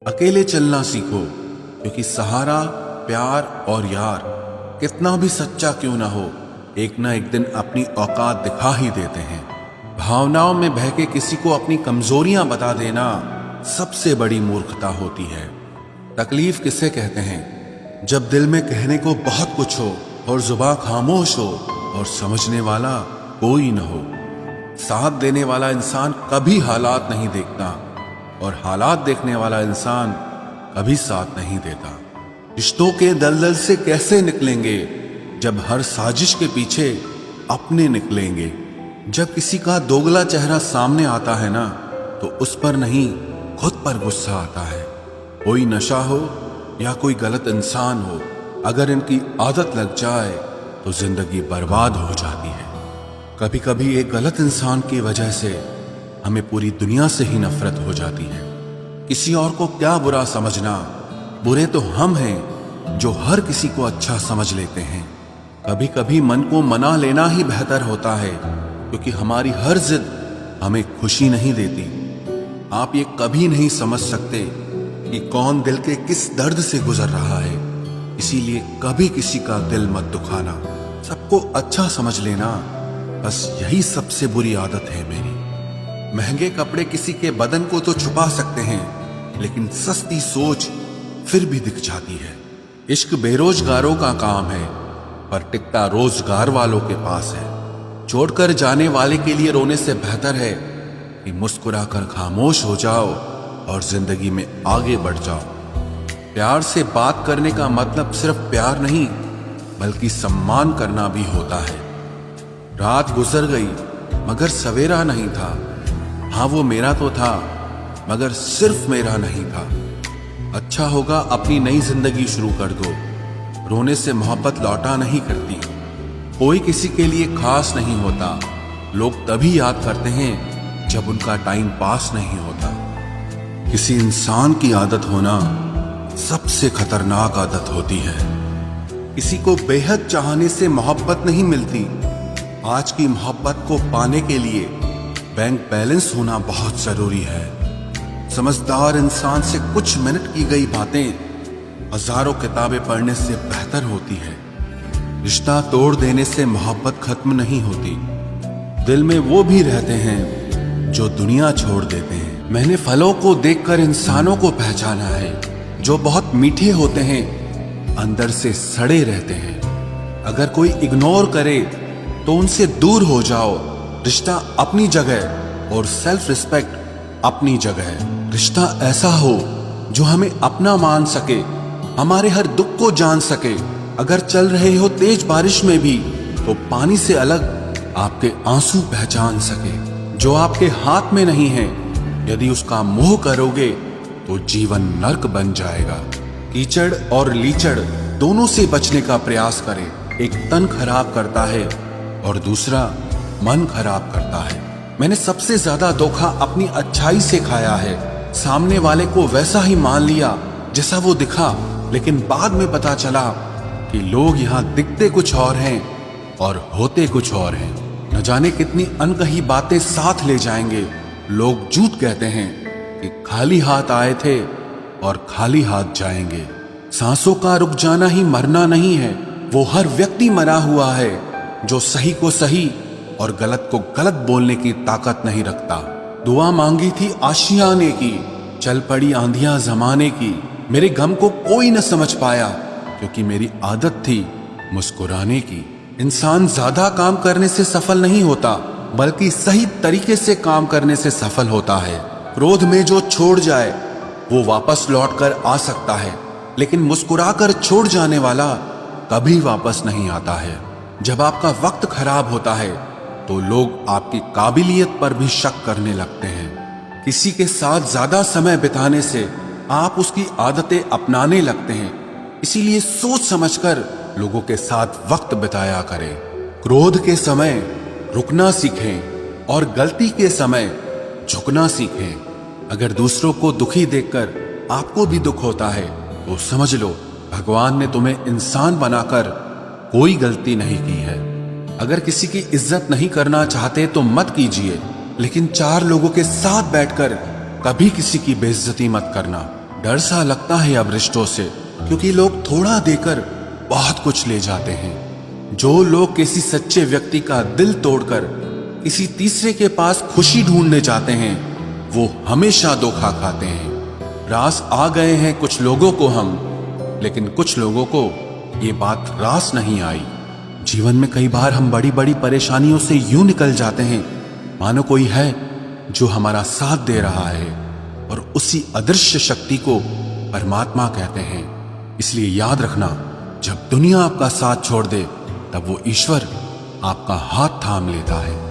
अकेले चलना सीखो, क्योंकि सहारा, प्यार और यार कितना भी सच्चा क्यों ना हो, एक ना एक दिन अपनी औकात दिखा ही देते हैं। भावनाओं में बह के किसी को अपनी कमजोरियां बता देना सबसे बड़ी मूर्खता होती है। तकलीफ किसे कहते हैं? जब दिल में कहने को बहुत कुछ हो और जुबान खामोश हो और समझने वाला कोई न हो। साथ देने वाला इंसान कभी हालात नहीं देखता और हालात देखने वाला इंसान कभी साथ नहीं देता। रिश्तों के दलदल से कैसे निकलेंगे जब हर साजिश के पीछे अपने निकलेंगे। जब किसी का दोगला चेहरा सामने आता है ना, तो उस पर नहीं खुद पर गुस्सा आता है। कोई नशा हो या कोई गलत इंसान हो, अगर इनकी आदत लग जाए तो जिंदगी बर्बाद हो जाती है। कभी कभी एक गलत इंसान की वजह से हमें पूरी दुनिया से ही नफरत हो जाती है। किसी और को क्या बुरा समझना, बुरे तो हम हैं जो हर किसी को अच्छा समझ लेते हैं। कभी कभी मन को मना लेना ही बेहतर होता है, क्योंकि हमारी हर जिद हमें खुशी नहीं देती। आप ये कभी नहीं समझ सकते कि कौन दिल के किस दर्द से गुजर रहा है, इसीलिए कभी किसी का दिल मत दुखाना। सबको अच्छा समझ लेना, बस यही सबसे बुरी आदत है मेरी। महंगे कपड़े किसी के बदन को तो छुपा सकते हैं, लेकिन सस्ती सोच फिर भी दिख जाती है। इश्क बेरोजगारों का काम है, पर टिकता रोजगार वालों के पास है। छोड़कर जाने वाले के लिए रोने से बेहतर है कि मुस्कुराकर खामोश हो जाओ और जिंदगी में आगे बढ़ जाओ। प्यार से बात करने का मतलब सिर्फ प्यार नहीं, बल्कि सम्मान करना भी होता है। रात गुजर गई मगर सवेरा नहीं था। हाँ, वो मेरा तो था, मगर सिर्फ मेरा नहीं था। अच्छा होगा अपनी नई जिंदगी शुरू कर दो। रोने से मोहब्बत लौटा नहीं करती। कोई किसी के लिए खास नहीं होता। लोग तभी याद करते हैं जब उनका टाइम पास नहीं होता। किसी इंसान की आदत होना सबसे खतरनाक आदत होती है। किसी को बेहद चाहने से मोहब्बत नहीं मिलती। आज की मोहब्बत को पाने के लिए बैंक बैलेंस होना बहुत जरूरी है। समझदार इंसान से कुछ मिनट की गई बातें हजारों किताबें पढ़ने से बेहतर होती है। रिश्ता तोड़ देने से मोहब्बत खत्म नहीं होती। दिल में वो भी रहते हैं जो दुनिया छोड़ देते हैं। मैंने फलों को देखकर इंसानों को पहचाना है, जो बहुत मीठे होते हैं, अंदर से सड़े रहते हैं। अगर कोई इग्नोर करे तो उनसे दूर हो जाओ। रिश्ता अपनी जगह और सेल्फ रिस्पेक्ट अपनी जगह। रिश्ता ऐसा हो जो हमें अपना मान सके, हमारे हर दुख को जान सके। अगर चल रहे हो तेज बारिश में भी, तो पानी से अलग आपके आंसू पहचान सके। जो आपके हाथ में नहीं है, यदि उसका मोह करोगे तो जीवन नर्क बन जाएगा। कीचड़ और लीचड़ दोनों से बचने का प्रयास करें। एक तन खराब करता है और दूसरा मन खराब करता है। मैंने सबसे ज्यादा धोखा अपनी अच्छाई से खाया है। सामने वाले को वैसा ही मान लिया जैसा वो दिखा, लेकिन बाद में पता चला कि लोग यहाँ दिखते कुछ और हैं और होते कुछ और हैं। न जाने कितनी अनकही बातें साथ ले जाएंगे। लोग झूठ कहते हैं कि खाली हाथ आए थे और खाली हाथ जाएंगे। सांसों का रुक जाना ही मरना नहीं है। वो हर व्यक्ति मरा हुआ है जो सही को सही और गलत को गलत बोलने की ताकत नहीं रखता। दुआ मांगी थी आशियाने की, चल पड़ी आंधियां जमाने की। मेरे गम को कोई न समझ पाया, क्योंकि मेरी आदत थी मुस्कुराने की। इंसान ज्यादा काम करने से सफल नहीं होता, बल्कि सही तरीके से काम करने से सफल होता है। क्रोध में जो छोड़ जाए वो वापस लौट कर आ सकता है, लेकिन मुस्कुराकर छोड़ जाने वाला कभी वापस नहीं आता है। जब आपका वक्त खराब होता है तो लोग आपकी काबिलियत पर भी शक करने लगते हैं। किसी के साथ ज्यादा समय बिताने से आप उसकी आदतें अपनाने लगते हैं। इसीलिए सोच समझकर लोगों के साथ वक्त बिताया करें। क्रोध के समय रुकना सीखें और गलती के समय झुकना सीखें। अगर दूसरों को दुखी देखकर आपको भी दुख होता है तो समझ लो भगवान ने तुम्हें इंसान बनाकर कोई गलती नहीं की है। अगर किसी की इज्जत नहीं करना चाहते तो मत कीजिए, लेकिन चार लोगों के साथ बैठकर कभी किसी की बेइज्जती मत करना। डर सा लगता है अब रिश्तों से, क्योंकि लोग थोड़ा देकर बहुत कुछ ले जाते हैं। जो लोग किसी सच्चे व्यक्ति का दिल तोड़कर किसी तीसरे के पास खुशी ढूंढने जाते हैं, वो हमेशा धोखा खाते हैं। रास आ गए हैं कुछ लोगों को हम, लेकिन कुछ लोगों को ये बात रास नहीं आई। जीवन में कई बार हम बड़ी बड़ी परेशानियों से यूं निकल जाते हैं मानो कोई है जो हमारा साथ दे रहा है, और उसी अदृश्य शक्ति को परमात्मा कहते हैं। इसलिए याद रखना, जब दुनिया आपका साथ छोड़ दे, तब वो ईश्वर आपका हाथ थाम लेता है।